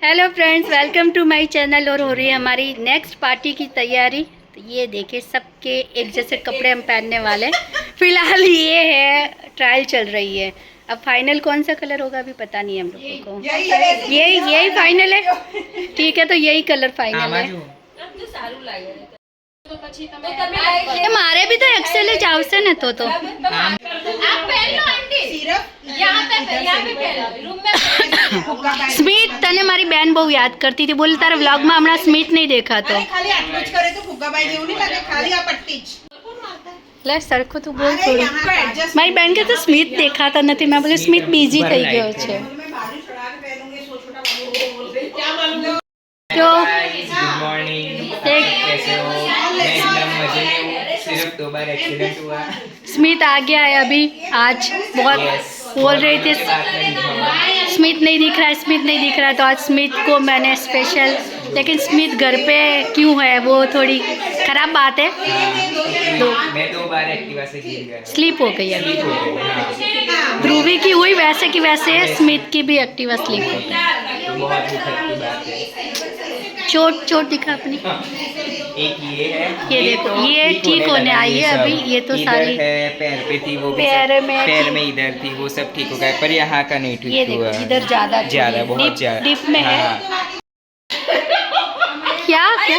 Hello friends, welcome to my channel. और हो रही है हमारी नेक्स्ट पार्टी की तैयारी। तो ये देखिए, सबके एक जैसे कपड़े हम पहनने वाले हैं। फिलहाल ये है, ट्रायल चल रही है। अब फाइनल कौन सा कलर होगा अभी पता नहीं है हम लोगों को। यही फाइनल है। ठीक है, तो यही कलर फाइनल है। मारे भी तो एक्सेल जाओ से न तो स्मित तने मारी बहन बहु याद करती थी, बोली तारे व्लॉग में हमने स्मित नहीं देखा तो લે સરખું તું બોલ થોડું। મારી બહેન કે તો સ્મિત દેખાતા નથી। मैं बोले स्मित बिजी થઈ ગયો છે। तो गुड मॉर्निंग, कैसे हो? मैं एकदम मजे में हूँ। सिर्फ 2 बार एक्सीडेंट हुआ। स्मित आ गया है अभी। आज बहुत बोल रही थी स्मित नहीं दिख रहा है, स्मित नहीं दिख रहा है। तो आज स्मित को मैंने स्पेशल, लेकिन स्मित घर पे क्यों है वो थोड़ी खराब बात है। मैं 2 बार एक्टिवा से गिर गया। स्लीप हो गई अभी। हाँ। ध्रुवी की हुई वैसे की वैसे, स्मित की भी एक्टिवा स्लीप हो गई। तो बहुत दुखद की बात है। चोट दिखा अपनी। एक ये है, ये देखो, तो ये ठीक होने लगा। आई ये है सब अभी। ये तो इधर सारी है, पैर पे थी वो भी पैर सब, में पैर थी। में इधर थी वो सब ठीक हो गया, पर यहाँ का नहीं ये ठीक हुआ। देखो, इधर ज्यादा बहुत ज्यादा डीप में है। हाँ। क्या क्या